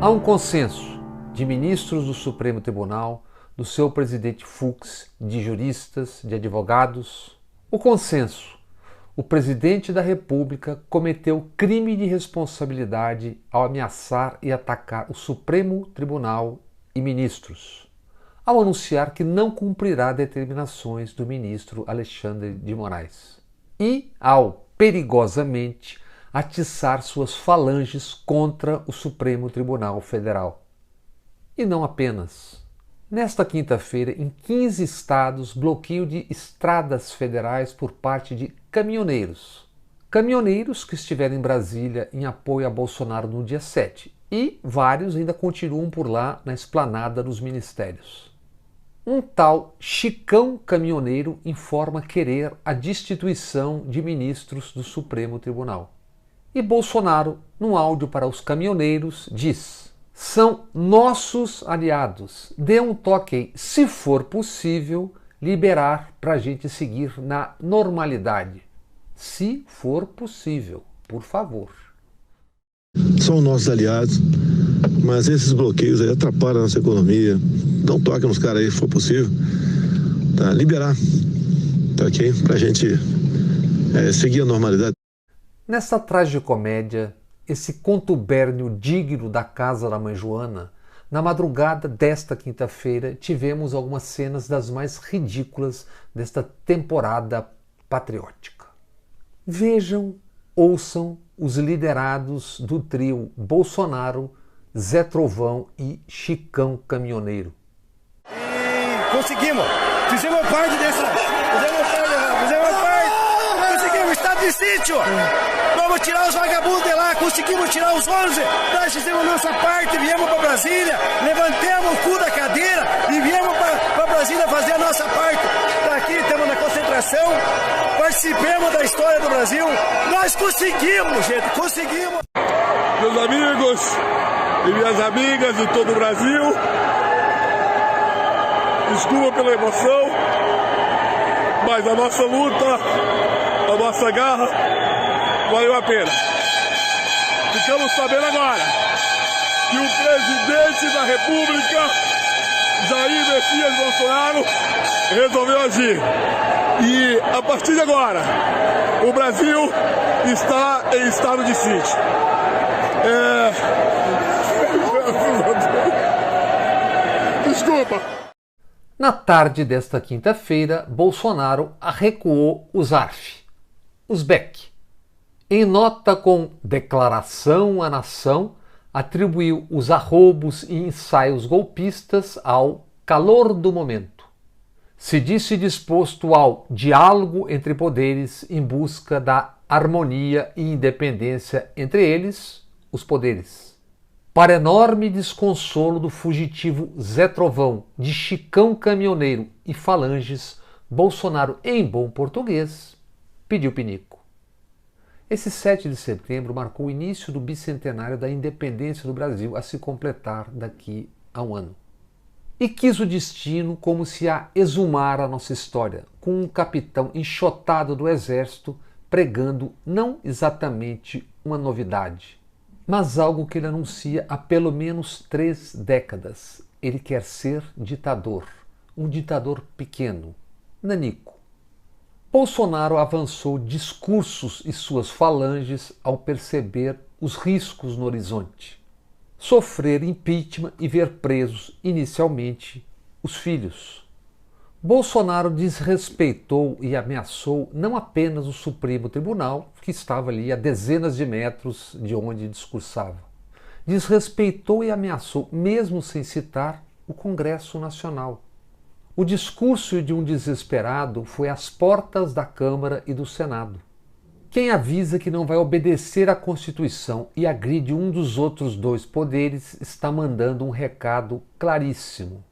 Há um consenso de ministros do Supremo Tribunal, do seu presidente Fux, de juristas, de advogados. O consenso: o presidente da República cometeu crime de responsabilidade ao ameaçar e atacar o Supremo Tribunal e ministros, ao anunciar que não cumprirá determinações do ministro Alexandre de Moraes e ao perigosamente atiçar suas falanges contra o Supremo Tribunal Federal. E não apenas. Nesta quinta-feira, em 15 estados, bloqueio de estradas federais por parte de caminhoneiros. Caminhoneiros que estiveram em Brasília em apoio a Bolsonaro no dia 7. E vários ainda continuam por lá na esplanada dos ministérios. Um tal Chicão Caminhoneiro informa querer a destituição de ministros do Supremo Tribunal. E Bolsonaro, num áudio para os caminhoneiros, diz: são nossos aliados, dê um toque aí, se for possível, liberar para a gente seguir na normalidade. Se for possível, por favor. São nossos aliados, mas esses bloqueios aí atrapalham a nossa economia. Dá um toque nos caras aí, se for possível, tá? Liberar, tá, ok? Pra gente seguir a normalidade. Nessa tragicomédia, esse contubérnio digno da casa da mãe Joana, na madrugada desta quinta-feira tivemos algumas cenas das mais ridículas desta temporada patriótica. Vejam, ouçam os liderados do trio Bolsonaro, Zé Trovão e Chicão Caminhoneiro. E conseguimos! Fizemos parte dessa... Conseguimos estado de sítio! Vamos tirar os vagabundos de lá, conseguimos tirar os 11, nós fizemos nossa parte, viemos para Brasília, levantemos o cu da cadeira e viemos para Brasília fazer a nossa parte. Daqui estamos na concentração, participemos da história do Brasil, nós conseguimos, gente, conseguimos! Meus amigos e minhas amigas de todo o Brasil, desculpa pela emoção, mas a nossa luta, a nossa garra, valeu a pena. Ficamos sabendo agora que o presidente da República, Jair Messias Bolsonaro, resolveu agir. E a partir de agora, o Brasil está em estado de sítio. Desculpa. Na tarde desta quinta-feira, Bolsonaro recuou os ARF, os BEC. Em nota com declaração à nação, atribuiu os arroubos e ensaios golpistas ao calor do momento. Se disse disposto ao diálogo entre poderes em busca da harmonia e independência entre eles, os poderes. Para enorme desconsolo do fugitivo Zé Trovão, de Chicão Caminhoneiro e falanges, Bolsonaro, em bom português, pediu pinico. Esse 7 de setembro marcou o início do bicentenário da independência do Brasil, a se completar daqui a um ano. E quis o destino como se a exumar a nossa história, com um capitão enxotado do exército pregando não exatamente uma novidade, mas algo que ele anuncia há pelo menos 3 décadas. Ele quer ser ditador, um ditador pequeno, nanico. Bolsonaro avançou discursos e suas falanges ao perceber os riscos no horizonte. Sofrer impeachment e ver presos, inicialmente, os filhos. Bolsonaro desrespeitou e ameaçou não apenas o Supremo Tribunal, que estava ali a dezenas de metros de onde discursava. Desrespeitou e ameaçou, mesmo sem citar, o Congresso Nacional. O discurso de um desesperado foi às portas da Câmara e do Senado. Quem avisa que não vai obedecer à Constituição e agride um dos outros 2 poderes está mandando um recado claríssimo.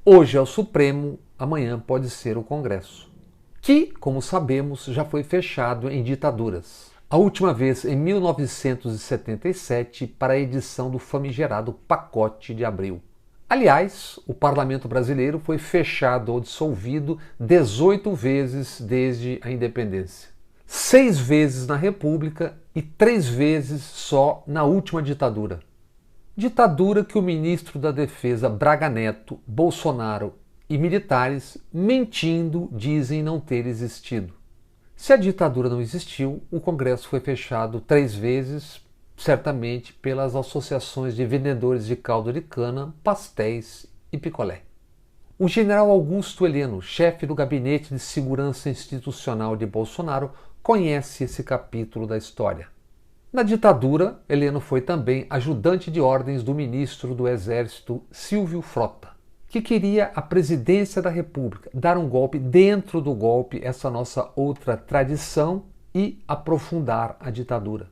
Hoje é o Supremo, amanhã pode ser o Congresso, que, como sabemos, já foi fechado em ditaduras. A última vez em 1977 para a edição do famigerado Pacote de Abril. Aliás, o parlamento brasileiro foi fechado ou dissolvido 18 vezes desde a independência. 6 vezes na República e 3 vezes só na última ditadura. Ditadura que o ministro da Defesa Braga Neto, Bolsonaro e militares, mentindo, dizem não ter existido. Se a ditadura não existiu, o Congresso foi fechado 3 vezes, certamente pelas associações de vendedores de caldo de cana, pastéis e picolé. O general Augusto Heleno, chefe do Gabinete de Segurança Institucional de Bolsonaro, conhece esse capítulo da história. Na ditadura, Heleno foi também ajudante de ordens do ministro do Exército Silvio Frota, que queria a presidência da República, dar um golpe dentro do golpe, essa nossa outra tradição, e aprofundar a ditadura.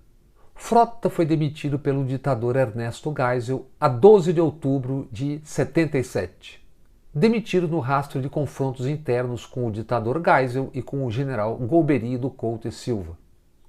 Frota foi demitido pelo ditador Ernesto Geisel a 12 de outubro de 77. Demitido no rastro de confrontos internos com o ditador Geisel e com o general Golbery do Couto e Silva.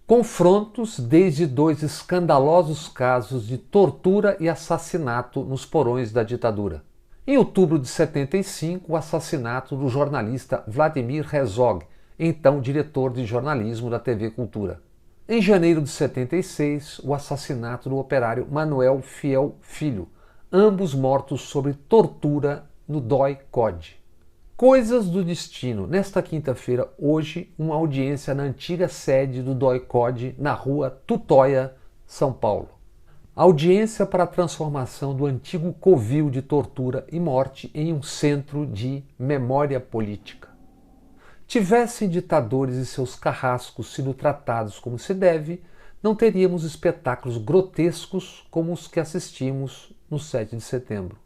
Confrontos desde 2 escandalosos casos de tortura e assassinato nos porões da ditadura. Em outubro de 75, o assassinato do jornalista Vladimir Herzog, então diretor de jornalismo da TV Cultura. Em janeiro de 76, o assassinato do operário Manuel Fiel Filho, ambos mortos sob tortura no DOI-CODE. Coisas do destino. Nesta quinta-feira, hoje, uma audiência na antiga sede do DOI-CODE, na rua Tutóia, São Paulo. Audiência para a transformação do antigo covil de tortura e morte em um centro de memória política. Tivessem ditadores e seus carrascos sido tratados como se deve, não teríamos espetáculos grotescos como os que assistimos no 7 de setembro.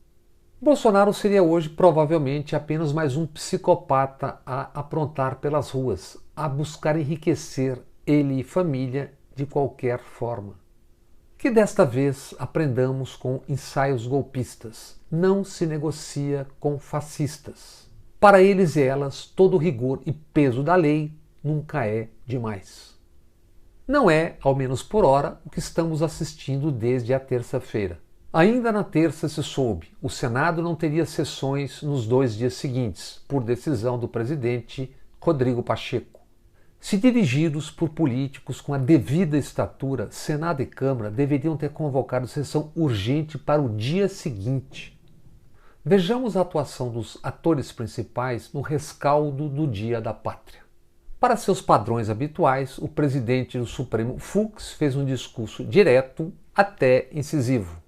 Bolsonaro seria hoje provavelmente apenas mais um psicopata a aprontar pelas ruas, a buscar enriquecer ele e família de qualquer forma. Que desta vez aprendamos com ensaios golpistas. Não se negocia com fascistas. Para eles e elas, todo o rigor e peso da lei nunca é demais. Não é, ao menos por hora, o que estamos assistindo desde a terça-feira. Ainda na terça se soube, o Senado não teria sessões nos 2 dias seguintes, por decisão do presidente Rodrigo Pacheco. Se dirigidos por políticos com a devida estatura, Senado e Câmara deveriam ter convocado sessão urgente para o dia seguinte. Vejamos a atuação dos atores principais no rescaldo do Dia da Pátria. Para seus padrões habituais, o presidente do Supremo Fux fez um discurso direto, até incisivo.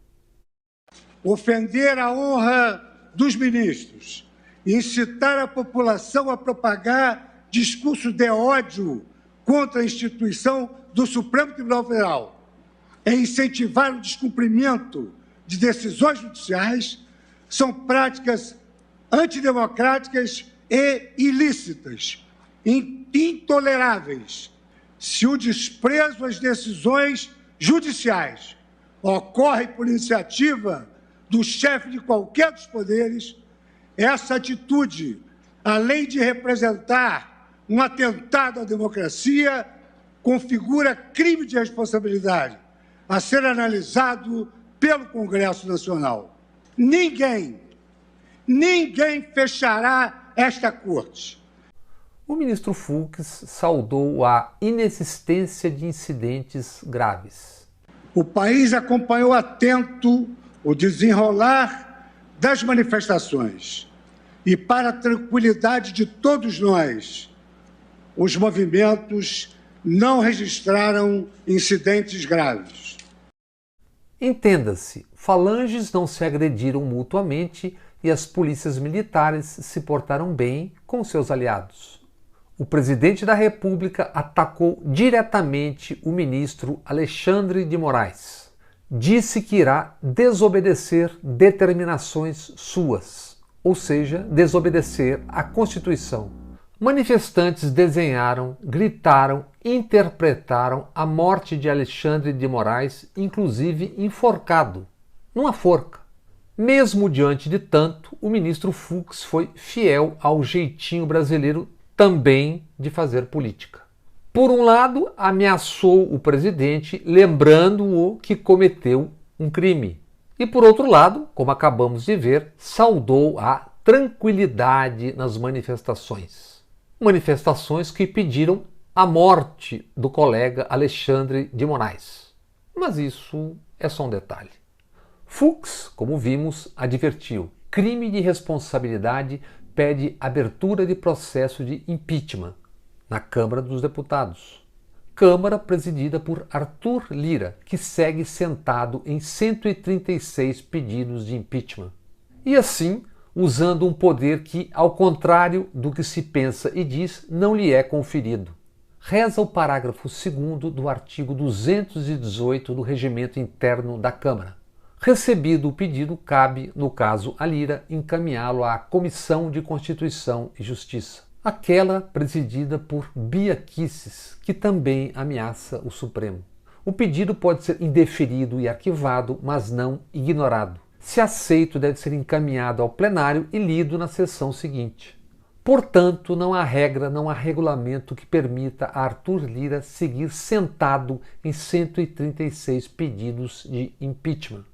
Ofender a honra dos ministros, incitar a população a propagar discurso de ódio contra a instituição do Supremo Tribunal Federal, e incentivar o descumprimento de decisões judiciais, são práticas antidemocráticas e ilícitas, intoleráveis. Se o desprezo às decisões judiciais ocorre por iniciativa do chefe de qualquer dos poderes, essa atitude, além de representar um atentado à democracia, configura crime de responsabilidade a ser analisado pelo Congresso Nacional. Ninguém fechará esta corte. O ministro Fux saudou a inexistência de incidentes graves. O país acompanhou atento o desenrolar das manifestações e, para a tranquilidade de todos nós, os movimentos não registraram incidentes graves. Entenda-se, falanges não se agrediram mutuamente e as polícias militares se portaram bem com seus aliados. O presidente da República atacou diretamente o ministro Alexandre de Moraes. Disse que irá desobedecer determinações suas, ou seja, desobedecer a Constituição. Manifestantes desenharam, gritaram, interpretaram a morte de Alexandre de Moraes, inclusive enforcado, numa forca. Mesmo diante de tanto, o ministro Fux foi fiel ao jeitinho brasileiro também de fazer política. Por um lado, ameaçou o presidente, lembrando-o que cometeu um crime. E por outro lado, como acabamos de ver, saudou a tranquilidade nas manifestações. Manifestações que pediram a morte do colega Alexandre de Moraes. Mas isso é só um detalhe. Fux, como vimos, advertiu: crime de responsabilidade pede abertura de processo de impeachment na Câmara dos Deputados. Câmara presidida por Arthur Lira, que segue sentado em 136 pedidos de impeachment. E assim, usando um poder que, ao contrário do que se pensa e diz, não lhe é conferido. Reza o parágrafo 2º do artigo 218 do Regimento Interno da Câmara. Recebido o pedido, cabe, no caso a Lira, encaminhá-lo à Comissão de Constituição e Justiça, aquela presidida por Bia Kicis, que também ameaça o Supremo. O pedido pode ser indeferido e arquivado, mas não ignorado. Se aceito, deve ser encaminhado ao plenário e lido na sessão seguinte. Portanto, não há regra, não há regulamento que permita a Arthur Lira seguir sentado em 136 pedidos de impeachment.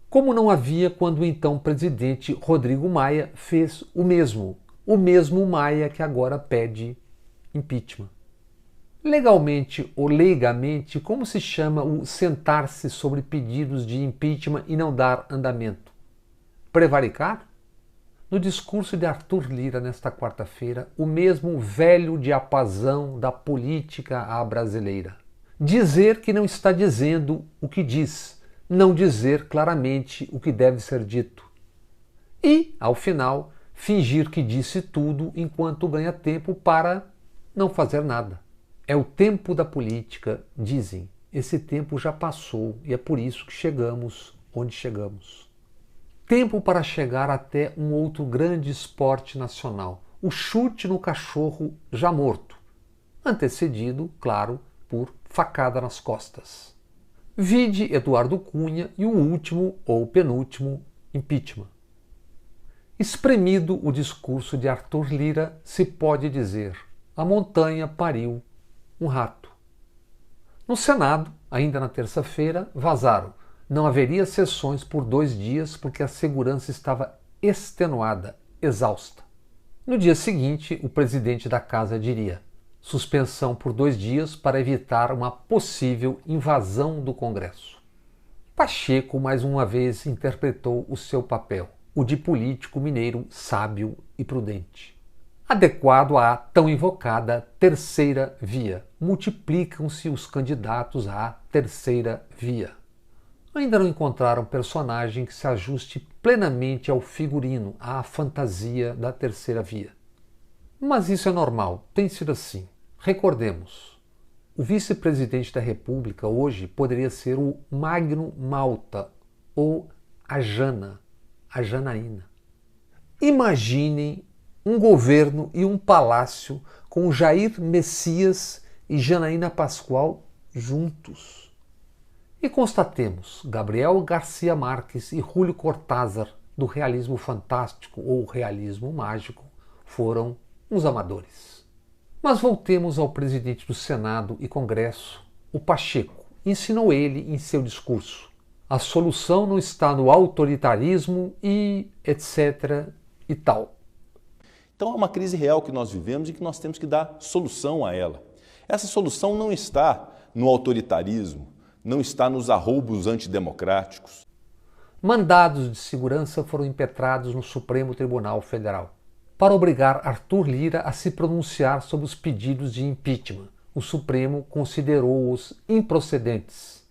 Como não havia quando o então presidente Rodrigo Maia fez o mesmo Maia que agora pede impeachment. Legalmente ou leigamente, como se chama o sentar-se sobre pedidos de impeachment e não dar andamento? Prevaricar? No discurso de Arthur Lira nesta quarta-feira, o mesmo velho diapasão da política à brasileira. Dizer que não está dizendo o que diz, não dizer claramente o que deve ser dito. E, ao final, fingir que disse tudo enquanto ganha tempo para não fazer nada. É o tempo da política, dizem. Esse tempo já passou e é por isso que chegamos onde chegamos. Tempo para chegar até um outro grande esporte nacional, o chute no cachorro já morto, antecedido, claro, por facada nas costas. Vide Eduardo Cunha e o último ou penúltimo impeachment. Espremido o discurso de Arthur Lira, se pode dizer: a montanha pariu um rato. No Senado, ainda na terça-feira, vazaram: não haveria sessões por 2 dias porque a segurança estava extenuada, exausta. No dia seguinte, o presidente da casa diria: suspensão por 2 dias para evitar uma possível invasão do Congresso. Pacheco mais uma vez interpretou o seu papel, o de político mineiro sábio e prudente. Adequado à tão invocada terceira via. Multiplicam-se os candidatos à terceira via. Ainda não encontraram personagem que se ajuste plenamente ao figurino, à fantasia da terceira via. Mas isso é normal, tem sido assim. Recordemos, o vice-presidente da República hoje poderia ser o Magno Malta ou a Janaína. Imaginem um governo e um palácio com Jair Messias e Janaína Pascoal juntos. E constatemos, Gabriel Garcia Marques e Júlio Cortázar, do realismo fantástico ou realismo mágico, foram uns amadores. Mas voltemos ao presidente do Senado e Congresso, o Pacheco. Ensinou ele em seu discurso: a solução não está no autoritarismo e etc. e tal. Então é uma crise real que nós vivemos e que nós temos que dar solução a ela. Essa solução não está no autoritarismo, não está nos arroubos antidemocráticos. Mandados de segurança foram impetrados no Supremo Tribunal Federal para obrigar Arthur Lira a se pronunciar sobre os pedidos de impeachment. O Supremo considerou-os improcedentes.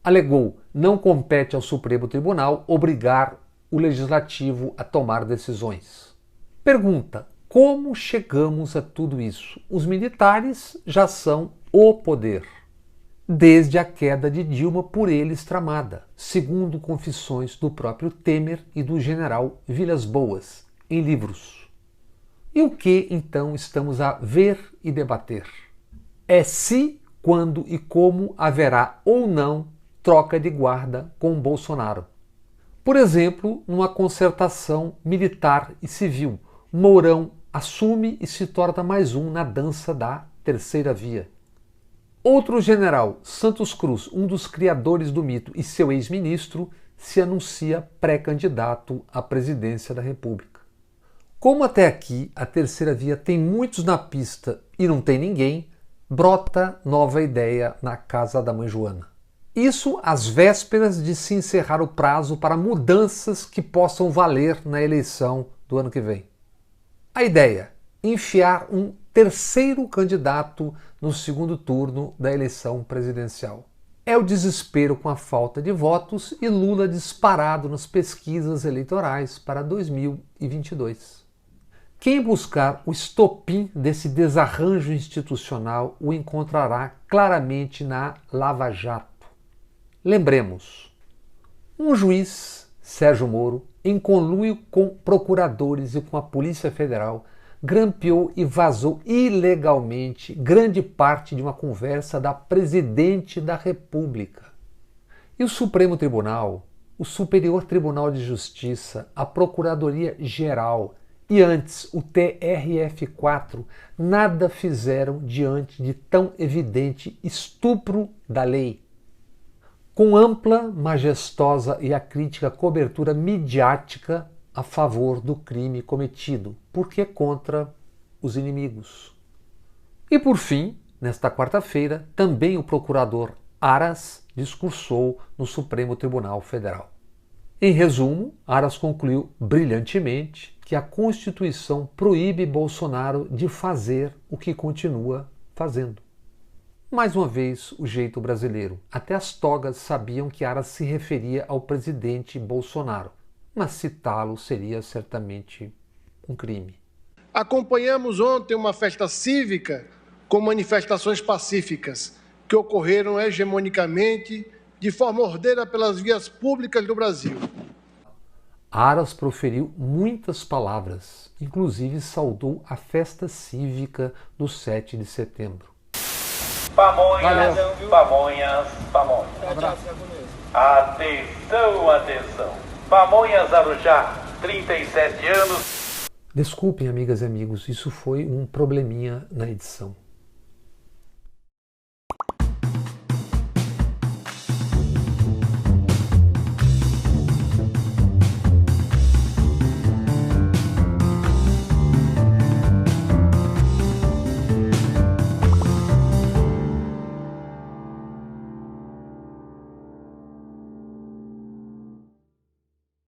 Alegou: não compete ao Supremo Tribunal obrigar o Legislativo a tomar decisões. Pergunta: como chegamos a tudo isso? Os militares já são o poder, desde a queda de Dilma por eles tramada, segundo confissões do próprio Temer e do general Vilas Boas, em livros. E o que, então, estamos a ver e debater? É se, quando e como haverá ou não troca de guarda com Bolsonaro. Por exemplo, numa concertação militar e civil, Mourão assume e se torna mais um na dança da terceira via. Outro general, Santos Cruz, um dos criadores do mito e seu ex-ministro, se anuncia pré-candidato à presidência da República. Como até aqui a terceira via tem muitos na pista e não tem ninguém, brota nova ideia na casa da mãe Joana. Isso às vésperas de se encerrar o prazo para mudanças que possam valer na eleição do ano que vem. A ideia: enfiar um terceiro candidato no segundo turno da eleição presidencial. É o desespero com a falta de votos e Lula disparado nas pesquisas eleitorais para 2022. Quem buscar o estopim desse desarranjo institucional o encontrará claramente na Lava Jato. Lembremos, um juiz, Sérgio Moro, em conluio com procuradores e com a Polícia Federal, grampeou e vazou ilegalmente grande parte de uma conversa da Presidente da República. E o Supremo Tribunal, o Superior Tribunal de Justiça, a Procuradoria-Geral e antes o TRF4 nada fizeram diante de tão evidente estupro da lei. Com ampla, majestosa e acrítica cobertura midiática a favor do crime cometido, porque contra os inimigos. E por fim, nesta quarta-feira, também o procurador Aras discursou no Supremo Tribunal Federal. Em resumo, Aras concluiu brilhantemente que a Constituição proíbe Bolsonaro de fazer o que continua fazendo. Mais uma vez, o jeito brasileiro. Até as togas sabiam que Aras se referia ao presidente Bolsonaro, mas citá-lo seria certamente um crime. Acompanhamos ontem uma festa cívica com manifestações pacíficas que ocorreram hegemonicamente de forma ordeira pelas vias públicas do Brasil. Aras proferiu muitas palavras, inclusive saudou a festa cívica do 7 de setembro. Pamonhas, pamonhas, pamonhas. Atenção, atenção. Pamonhas Arujá, 37 anos. Desculpem, amigas e amigos, isso foi um probleminha na edição.